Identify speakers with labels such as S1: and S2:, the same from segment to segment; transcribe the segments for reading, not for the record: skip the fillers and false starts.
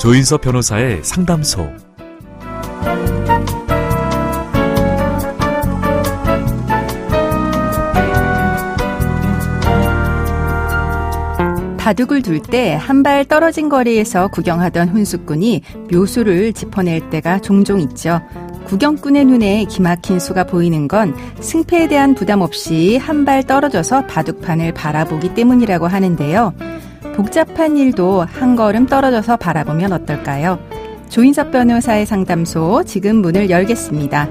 S1: 조인섭 변호사의 상담소.
S2: 바둑을 둘 때 한 발 떨어진 거리에서 구경하던 훈수꾼이 묘수를 짚어낼 때가 종종 있죠. 구경꾼의 눈에 기막힌 수가 보이는 건 승패에 대한 부담 없이 한 발 떨어져서 바둑판을 바라보기 때문이라고 하는데요. 복잡한 일도 한 걸음 떨어져서 바라보면 어떨까요? 조인섭 변호사의 상담소 지금 문을 열겠습니다.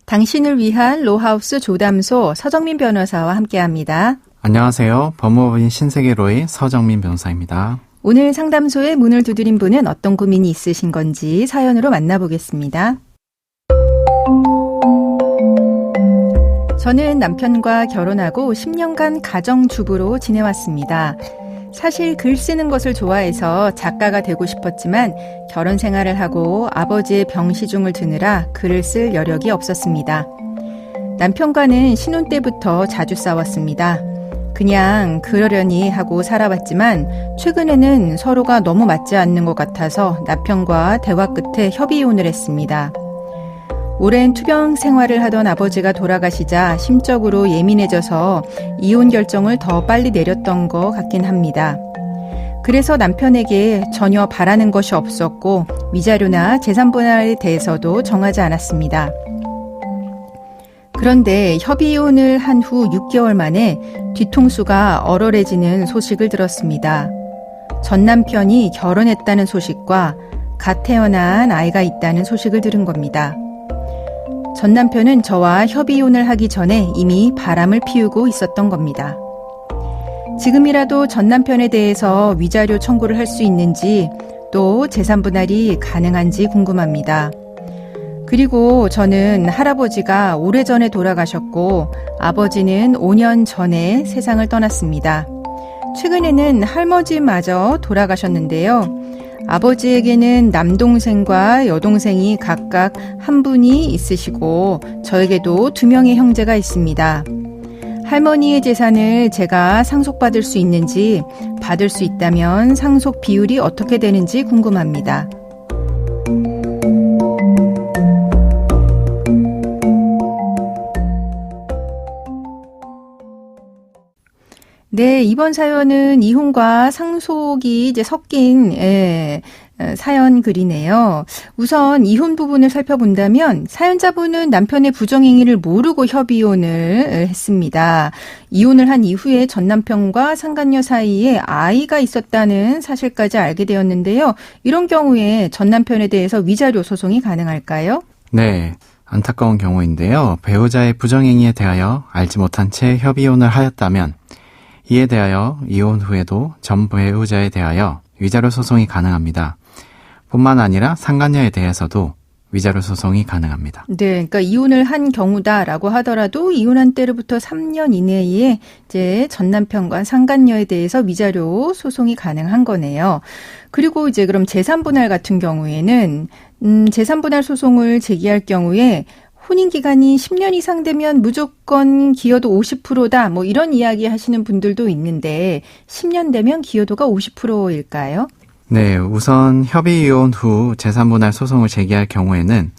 S2: 당신을 위한 로하우스 조담소 서정민 변호사와 함께합니다.
S3: 안녕하세요. 법무법인 신세계로의 서정민 변호사입니다.
S2: 오늘 상담소에 문을 두드린 분은 어떤 고민이 있으신 건지 사연으로 만나보겠습니다. 저는 남편과 결혼하고 10년간 가정주부로 지내왔습니다. 사실 글 쓰는 것을 좋아해서 작가가 되고 싶었지만 결혼 생활을 하고 아버지의 병시중을 드느라 글을 쓸 여력이 없었습니다. 남편과는 신혼 때부터 자주 싸웠습니다. 그냥 그러려니 하고 살아왔지만 최근에는 서로가 너무 맞지 않는 것 같아서 남편과 대화 끝에 협의이혼을 했습니다. 오랜 투병 생활을 하던 아버지가 돌아가시자 심적으로 예민해져서 이혼 결정을 더 빨리 내렸던 것 같긴 합니다. 그래서 남편에게 전혀 바라는 것이 없었고 위자료나 재산 분할에 대해서도 정하지 않았습니다. 그런데 협의이혼을 한 후 6개월 만에 뒤통수가 얼얼해지는 소식을 들었습니다. 전 남편이 결혼했다는 소식과 갓 태어난 아이가 있다는 소식을 들은 겁니다. 전 남편은 저와 협의이혼을 하기 전에 이미 바람을 피우고 있었던 겁니다. 지금이라도 전 남편에 대해서 위자료 청구를 할 수 있는지 또 재산 분할이 가능한지 궁금합니다. 그리고 저는 할아버지가 오래전에 돌아가셨고 아버지는 5년 전에 세상을 떠났습니다. 최근에는 할머니마저 돌아가셨는데요. 아버지에게는 남동생과 여동생이 각각 한 분이 있으시고 저에게도 2명의 형제가 있습니다. 할머니의 재산을 제가 상속받을 수 있는지, 받을 수 있다면 상속 비율이 어떻게 되는지 궁금합니다. 네, 이번 사연은 이혼과 상속이 이제 섞인 사연 글이네요. 우선 이혼 부분을 살펴본다면 사연자분은 남편의 부정행위를 모르고 협의이혼을 했습니다. 이혼을 한 이후에 전 남편과 상간녀 사이에 아이가 있었다는 사실까지 알게 되었는데요. 이런 경우에 전 남편에 대해서 위자료 소송이 가능할까요?
S3: 네, 안타까운 경우인데요. 배우자의 부정행위에 대하여 알지 못한 채 협의이혼을 하였다면 이에 대하여 이혼 후에도 전 배우자에 대하여 위자료 소송이 가능합니다. 뿐만 아니라 상간녀에 대해서도 위자료 소송이 가능합니다.
S2: 네, 그러니까 이혼을 한 경우다라고 하더라도 이혼한 때로부터 3년 이내에 이제 전 남편과 상간녀에 대해서 위자료 소송이 가능한 거네요. 그리고 이제 그럼 재산 분할 같은 경우에는 재산 분할 소송을 제기할 경우에 혼인 기간이 10년 이상 되면 무조건 기여도 50%다. 뭐 이런 이야기 하시는 분들도 있는데 10년 되면 기여도가 50%일까요?
S3: 네, 우선 협의 이혼 후 재산 분할 소송을 제기할 경우에는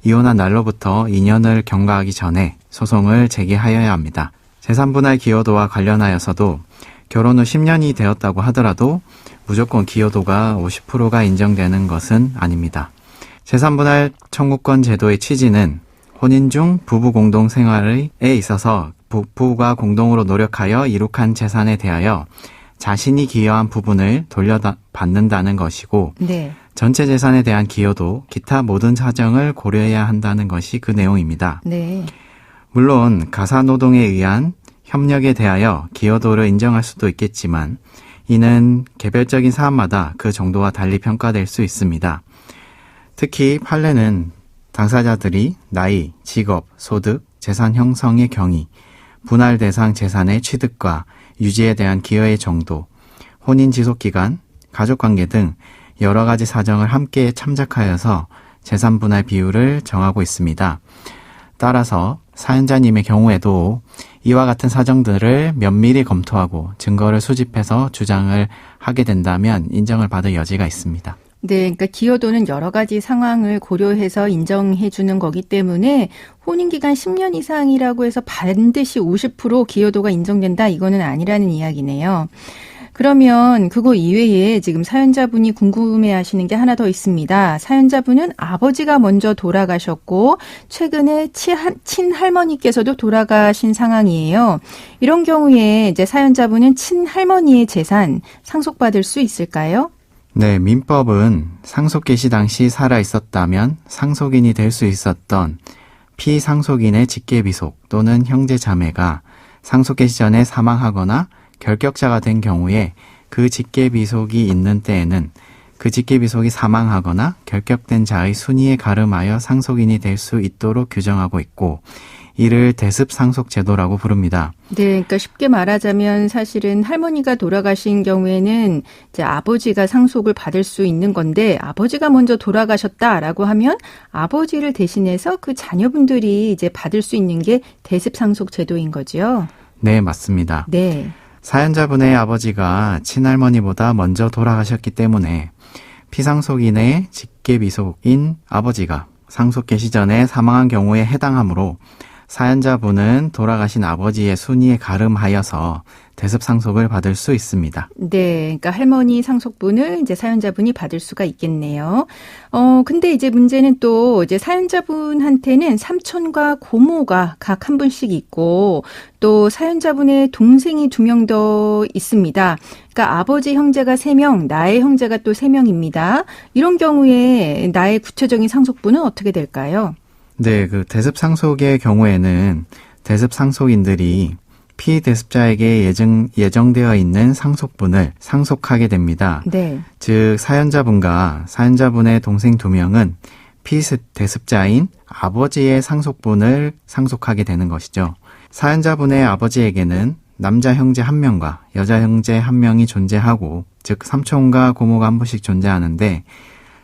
S3: 이혼한 날로부터 2년을 경과하기 전에 소송을 제기하여야 합니다. 재산 분할 기여도와 관련하여서도 결혼 후 10년이 되었다고 하더라도 무조건 기여도가 50%가 인정되는 것은 아닙니다. 재산 분할 청구권 제도의 취지는 혼인 중 부부 공동 생활에 있어서 부부가 공동으로 노력하여 이룩한 재산에 대하여 자신이 기여한 부분을 돌려받는다는 것이고
S2: 네.
S3: 전체 재산에 대한 기여도 기타 모든 사정을 고려해야 한다는 것이 그 내용입니다.
S2: 네.
S3: 물론 가사노동에 의한 협력에 대하여 기여도를 인정할 수도 있겠지만 이는 개별적인 사안마다 그 정도와 달리 평가될 수 있습니다. 특히 판례는 당사자들이 나이, 직업, 소득, 재산 형성의 경위, 분할 대상 재산의 취득과 유지에 대한 기여의 정도, 혼인 지속기간, 가족관계 등 여러 가지 사정을 함께 참작하여서 재산분할 비율을 정하고 있습니다. 따라서 사연자님의 경우에도 이와 같은 사정들을 면밀히 검토하고 증거를 수집해서 주장을 하게 된다면 인정을 받을 여지가 있습니다.
S2: 네, 그러니까 기여도는 여러 가지 상황을 고려해서 인정해 주는 거기 때문에 혼인기간 10년 이상이라고 해서 반드시 50% 기여도가 인정된다, 이거는 아니라는 이야기네요. 그러면 그거 이외에 지금 사연자분이 궁금해하시는 게 하나 더 있습니다. 사연자분은 아버지가 먼저 돌아가셨고 최근에 친할머니께서도 돌아가신 상황이에요. 이런 경우에 이제 사연자분은 친할머니의 재산 상속받을 수 있을까요?
S3: 네, 민법은 상속 개시 당시 살아 있었다면 상속인이 될 수 있었던 피상속인의 직계비속 또는 형제 자매가 상속 개시 전에 사망하거나 결격자가 된 경우에 그 직계비속이 있는 때에는 그 직계비속이 사망하거나 결격된 자의 순위에 가름하여 상속인이 될 수 있도록 규정하고 있고, 이를 대습상속제도라고 부릅니다.
S2: 네, 그러니까 쉽게 말하자면 사실은 할머니가 돌아가신 경우에는 이제 아버지가 상속을 받을 수 있는 건데, 아버지가 먼저 돌아가셨다라고 하면 아버지를 대신해서 그 자녀분들이 이제 받을 수 있는 게 대습상속제도인 거죠.
S3: 네, 맞습니다.
S2: 네.
S3: 사연자분의 아버지가 친할머니보다 먼저 돌아가셨기 때문에 피상속인의 직계비속인 아버지가 상속 개시 전에 사망한 경우에 해당하므로 사연자분은 돌아가신 아버지의 순위에 가름하여서 대습상속을 받을 수 있습니다.
S2: 네, 그러니까 할머니 상속분을 이제 사연자분이 받을 수가 있겠네요. 근데 이제 문제는 또 이제 사연자분한테는 삼촌과 고모가 각 한 분씩 있고, 또 사연자분의 동생이 2명 더 있습니다. 그러니까 아버지 형제가 3명, 나의 형제가 또 3명입니다. 이런 경우에 나의 구체적인 상속분은 어떻게 될까요?
S3: 네, 그 대습상속의 경우에는 대습상속인들이 피대습자에게 예정되어 있는 상속분을 상속하게 됩니다.
S2: 네.
S3: 즉 사연자분과 사연자분의 동생 2명은 피대습자인 아버지의 상속분을 상속하게 되는 것이죠. 사연자분의 아버지에게는 남자 형제 1명과 여자 형제 1명이 존재하고, 즉 삼촌과 고모가 한 분씩 존재하는데,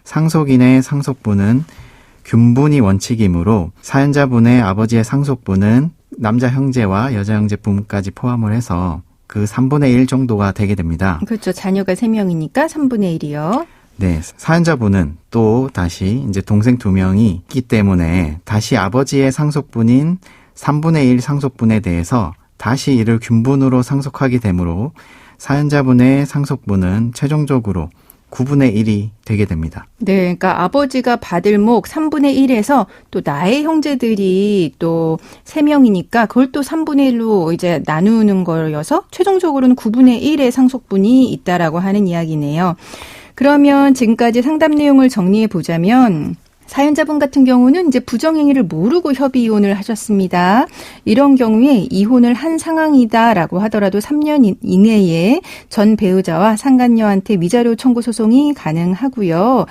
S3: 상속인의 상속분은 균분이 원칙이므로 사연자분의 아버지의 상속분은 남자 형제와 여자 형제분까지 포함을 해서 그 3분의 1 정도가 되게 됩니다.
S2: 그렇죠. 자녀가 3명이니까 3분의 1이요.
S3: 네, 사연자분은 또 다시 이제 동생 2명이 있기 때문에 다시 아버지의 상속분인 3분의 1 상속분에 대해서 다시 이를 균분으로 상속하게 되므로 사연자분의 상속분은 최종적으로 9분의 1이 되게 됩니다.
S2: 네, 그러니까 아버지가 받을 목 3분의 1에서 또 나의 형제들이 또 3명이니까 그걸 또 3분의 1로 이제 나누는 거여서 최종적으로는 9분의 1의 상속분이 있다라고 하는 이야기네요. 그러면 지금까지 상담 내용을 정리해 보자면, 사연자분 같은 경우는 이제 부정행위를 모르고 협의 이혼을 하셨습니다. 이런 경우에 이혼을 한 상황이다라고 하더라도 3년 이내에 전 배우자와 상간녀한테 위자료 청구 소송이 가능하고요.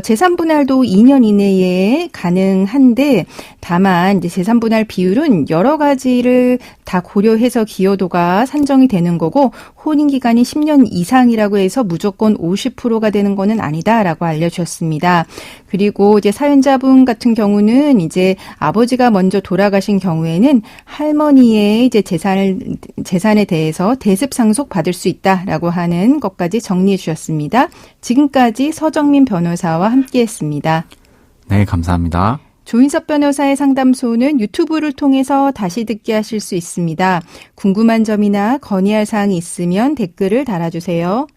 S2: 재산분할도 2년 이내에 가능한데, 다만 이제 재산분할 비율은 여러 가지를 다 고려해서 기여도가 산정이 되는 거고, 혼인기간이 10년 이상이라고 해서 무조건 50%가 되는 거는 아니다라고 알려주셨습니다. 그리고 이제 사연자분 같은 경우는 이제 아버지가 먼저 돌아가신 경우에는 할머니의 이제 재산에 대해서 대습상속 받을 수 있다라고 하는 것까지 정리해 주셨습니다. 지금까지 서정민 변호사와 함께했습니다.
S3: 네, 감사합니다.
S2: 조인섭 변호사의 상담소는 유튜브를 통해서 다시 듣게 하실 수 있습니다. 궁금한 점이나 건의할 사항이 있으면 댓글을 달아주세요.